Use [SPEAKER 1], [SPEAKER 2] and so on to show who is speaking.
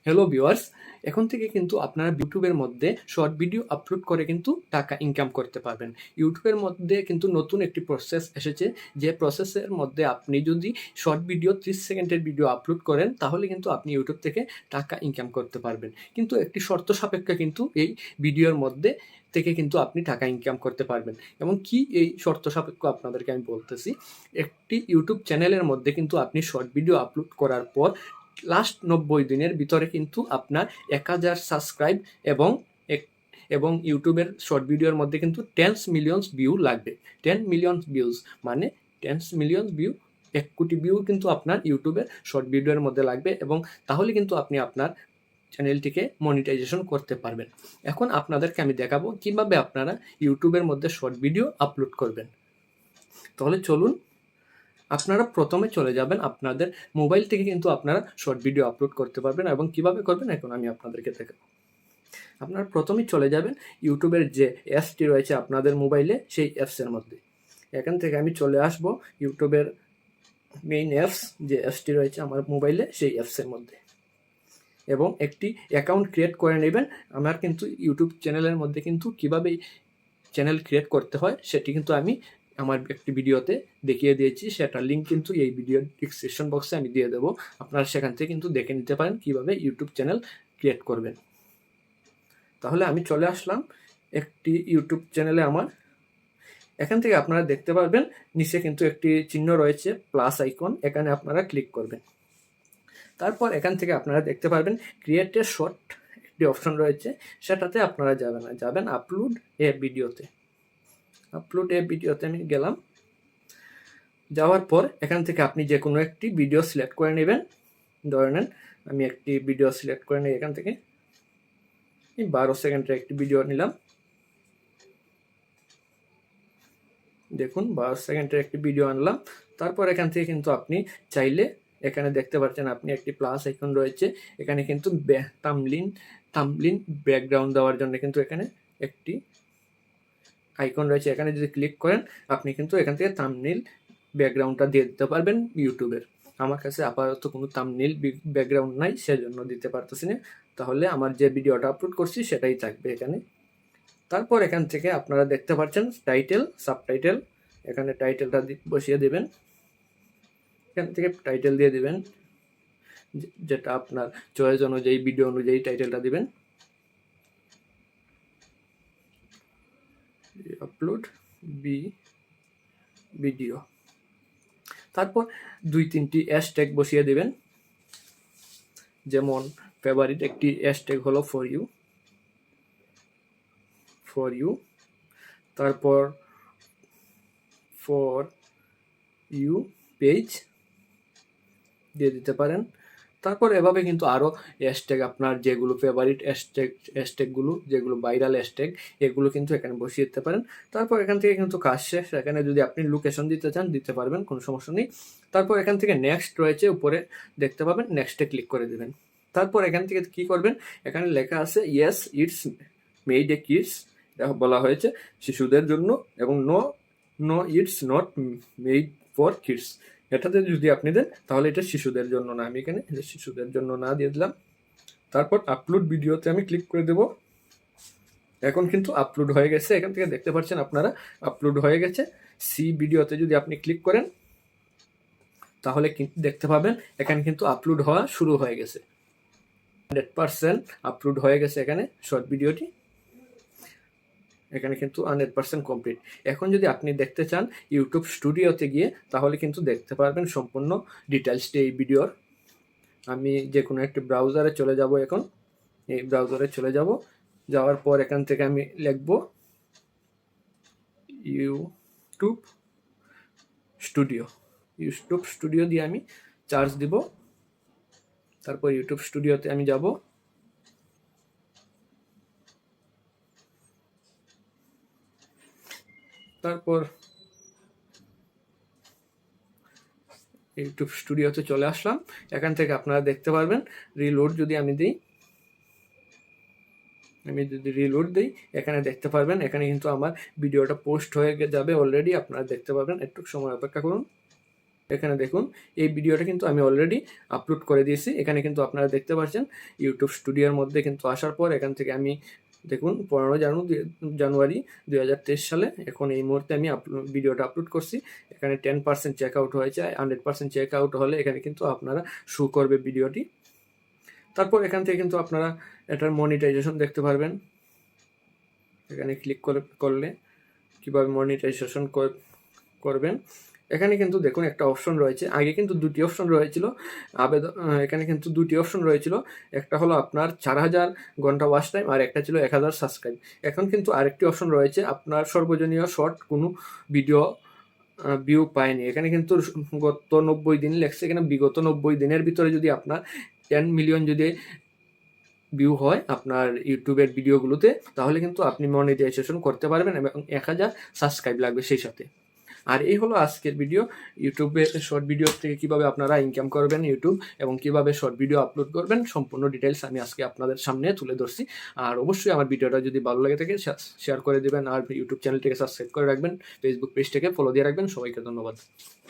[SPEAKER 1] Hello viewers, এখন থেকে কিন্তু আপনারা ইউটিউবের মধ্যে শর্ট ভিডিও আপলোড করে কিন্তু টাকা ইনকাম করতে পারবেন। ইউটিউবের মধ্যে কিন্তু নতুন একটি প্রসেস এসেছে, যে প্রসেসের মধ্যে আপনি যদি শর্ট ভিডিও 30 সেকেন্ডের ভিডিও আপলোড করেন তাহলে কিন্তু আপনি ইউটিউব থেকে টাকা ইনকাম করতে পারবেন। কিন্তু একটি শর্ত সাপেক্ষে কিন্তু এই ভিডিওর মধ্যে থেকে কিন্তু আপনি টাকা ইনকাম করতে পারবেন। এবং কি এই শর্ত সাপেক্ষ আপনাদেরকে আমি বলতেছি। একটি ইউটিউব চ্যানেলের মধ্যে কিন্তু আপনি শর্ট ভিডিও আপলোড করার পর লাস্ট 90 দিনের ভিতরে কিন্তু আপনার 1000 সাবস্ক্রাইব এবং ইউটিউবের শর্ট ভিডিওর মধ্যে কিন্তু 10 মিলিয়ন ভিউ লাগবে। 10 মিলিয়ন ভিউজ মানে 10 মিলিয়ন ভিউ, 1 কোটি ভিউ কিন্তু আপনার ইউটিউবের শর্ট ভিডিওর মধ্যে লাগবে, এবং তাহলে কিন্তু আপনি আপনার চ্যানেলটিকে মনিটাইজেশন করতে পারবেন। এখন আপনাদেরকে আমি দেখাবো কিভাবে আপনারা ইউটিউবের মধ্যে শর্ট ভিডিও আপলোড করবেন। তাহলে চলুন, আপনারা প্রথমে চলে যাবেন, আপনাদের মোবাইল থেকে কিন্তু আপনারা শর্ট ভিডিও আপলোড করতে পারবেন। এবং কিভাবে করবেন এখন আমি আপনাদেরকে দেখাবো। আপনারা প্রথমেই চলে যাবেন ইউটিউবের যে অ্যাপসটি রয়েছে আপনাদের মোবাইলে, সেই অ্যাপসের মধ্যে। এখান থেকে আমি চলে আসব ইউটিউবের মেইন অ্যাপস, যে অ্যাপসটি রয়েছে আমার মোবাইলে, সেই অ্যাপসের মধ্যে, এবং একটি অ্যাকাউন্ট ক্রিয়েট করে নেবেন। আমার কিন্তু ইউটিউব চ্যানেলের মধ্যে কিন্তু কীভাবে চ্যানেল ক্রিয়েট করতে হয় সেটি কিন্তু আমি আমার একটি ভিডিওতে দেখিয়ে দিয়েছি, সেটার লিঙ্ক কিন্তু এই ভিডিওর ডিসক্রিপশন বক্সে আমি দিয়ে দেবো। আপনারা সেখান থেকে কিন্তু দেখে নিতে পারেন কিভাবে ইউটিউব চ্যানেল ক্রিয়েট করবেন। তাহলে আমি চলে আসলাম একটি ইউটিউব চ্যানেলে আমার। এখান থেকে আপনারা দেখতে পারবেন নিচে কিন্তু একটি চিহ্ন রয়েছে, প্লাস আইকন, এখানে আপনারা ক্লিক করবেন। তারপর এখান থেকে আপনারা দেখতে পারবেন ক্রিয়েট এ শর্ট একটি অপশন রয়েছে, সেটাতে আপনারা যাবেন আপলোড এ ভিডিওতে। আপলোড এ ভিডিওতে আমি গেলাম। যাওয়ার পর এখান থেকে আপনি যে কোনো একটি ভিডিও সিলেক্ট করে নেবেন। ধরে নেন আমি একটি ভিডিও সিলেক্ট করে নিই, এখান থেকে 12 সেকেন্ডের একটি ভিডিও নিলাম। দেখুন 12 সেকেন্ডের একটি ভিডিও আনলাম। তারপর এখান থেকে কিন্তু আপনি চাইলে এখানে দেখতে পাচ্ছেন আপনি একটি প্লাস আইকন রয়েছে, এখানে কিন্তু থাম্বনেইল ব্যাকগ্রাউন্ড দেওয়ার জন্য কিন্তু এখানে একটি আইকন রয়েছে। এখানে যদি ক্লিক করেন আপনি কিন্তু এখান থেকে থাম্বনেইল ব্যাকগ্রাউন্ডটা দিয়ে দিতে পারবেন ইউটিউবের। আমার কাছে আপাতত কোনো থাম্বনেইল ব্যাকগ্রাউন্ড নাই, সেজন্য দিতে পারতেছি না। তাহলে আমার যে ভিডিওটা আপলোড করছি সেটাই থাকবে এখানে। তারপর এখান থেকে আপনারা দেখতে পাচ্ছেন টাইটেল, সাবটাইটেল, এখানে টাইটেলটা বসিয়ে দেবেন। এখান থেকে টাইটেল দিয়ে দিবেন, যেটা আপনার চয়েস অনুযায়ী, ভিডিও অনুযায়ী টাইটেলটা দিবেন। Upload video. তারপর 2-3টি হ্যাশট্যাগ বসিয়ে দেবেন, যেমন ফেভারিট একটি হ্যাশট্যাগ হলো ফর ইউ, তারপর ফর ইউ পেজ দিয়ে দিতে পারেন। তারপর এভাবে কিন্তু আরও হ্যাশট্যাগ, আপনার যেগুলো ফেভারিট হ্যাশট্যাগুলো, যেগুলো ভাইরাল হ্যাশট্যাগ, এগুলো কিন্তু এখানে বসিয়ে দিতে পারেন। তারপর এখান থেকে কিন্তু কাজ শেষ। এখানে যদি আপনি লোকেশন দিতে চান দিতে পারবেন, কোনো সমস্যা নেই। তারপর এখান থেকে নেক্সট রয়েছে, উপরে দেখতে পাবেন, নেক্সটে ক্লিক করে দেবেন। তারপর এখান থেকে কি করবেন, এখানে লেখা আছে yes it's made a kids, বলা হয়েছে শিশুদের জন্য, এবং no it's not made for kids, এটাতে যদি আপনি দেন তাহলে এটা শিশুদের জন্য না। আমি এখানে শিশুদের জন্য না দিয়ে দিলাম। তারপর আপলোড ভিডিওতে আমি ক্লিক করে দেব। এখন কিন্তু আপলোড হয়ে গেছে, এখান থেকে দেখতে পাচ্ছেন আপনারা আপলোড হয়ে গেছে। সি ভিডিওতে যদি আপনি ক্লিক করেন তাহলে দেখতে পাবেন এখানে কিন্তু আপলোড হওয়া শুরু হয়ে গেছে। 100% আপলোড হয়ে গেছে এখানে শর্ট ভিডিওটি। এখানে কিন্তু 100% কমপ্লিট। এখন যদি আপনি দেখতে চান ইউটিউব স্টুডিওতে গিয়ে, তাহলে কিন্তু দেখতে পারবেন সম্পূর্ণ ডিটেলসটি এই ভিডিওর। আমি যে কোনো একটি ব্রাউজারে চলে যাব। এখন এই ব্রাউজারে চলে যাব। যাওয়ার পর এখান থেকে আমি লিখব ইউটিউব স্টুডিও দিয়ে আমি সার্চ দিব। তারপর ইউটিউব স্টুডিওতে আমি যাব। তারপর ইউটিউব স্টুডিওতে চলে আসলাম। এখান থেকে আপনারা দেখতে পারবেন রিলোড যদি আমি দিই, এখানে দেখতে পারবেন এখানে কিন্তু আমার ভিডিওটা পোস্ট হয়ে যাবে অলরেডি। আপনারা দেখতে পারবেন, একটু সময় অপেক্ষা করুন। এখানে দেখুন এই ভিডিওটা কিন্তু আমি অলরেডি আপলোড করে দিয়েছি। এখানে কিন্তু আপনারা দেখতে পাচ্ছেন ইউটিউব স্টুডিওর মধ্যে কিন্তু আসার পর এখান থেকে আমি দেখুন 15 জানুয়ারি 2023 সালে এখন এই মুহূর্তে আমি ভিডিওটা আপলোড করছি। এখানে 10% চেক আউট হয়েছে, 100% চেক আউট হলে এখানে কিন্তু আপনারা শো করবে ভিডিওটি। তারপর এখান থেকে কিন্তু আপনারা এটার মনিটাইজেশন দেখতে পারবেন। এখানে ক্লিক করলে কীভাবে মনিটাইজেশন করবেন। এখানে কিন্তু দেখুন একটা অপশন রয়েছে, আগে কিন্তু দুটি অপশন রয়েছিল এখানে কিন্তু দুটি অপশন রয়েছিল, একটা হলো আপনার 4000 ঘন্টা ওয়াচ টাইম আর একটা ছিল 1000 সাবস্ক্রাইব। এখন কিন্তু আরেকটি অপশন রয়েছে, আপনার সর্বজনীয় শর্ট কোনো ভিডিও ভিউ পায়নি। এখানে কিন্তু গত 90 দিন লেখছে, এখানে বিগত 90 দিনের ভিতরে যদি আপনার 10 মিলিয়ন যদি ভিউ হয় আপনার ইউটিউবের ভিডিওগুলোতে, তাহলে কিন্তু আপনি মনিটাইজেশন করতে পারবেন এবং 1000 সাবস্ক্রাইব লাগবে সেই সাথে। আর এই হলো আজকের ভিডিও, ইউটিউবে শর্ট ভিডিও থেকে কীভাবে আপনারা ইনকাম করবেন ইউটিউব এবং কীভাবে শর্ট ভিডিও আপলোড করবেন, সম্পূর্ণ ডিটেলস আমি আজকে আপনাদের সামনে তুলে ধরছি। আর অবশ্যই আমার ভিডিওটা যদি ভালো লাগে থাকে শেয়ার করে দেবেন, আর ইউটিউব চ্যানেলটিকে সাবস্ক্রাইব করে রাখবেন, ফেসবুক পেজটাকে ফলো দিয়ে রাখবেন। সবাইকে ধন্যবাদ।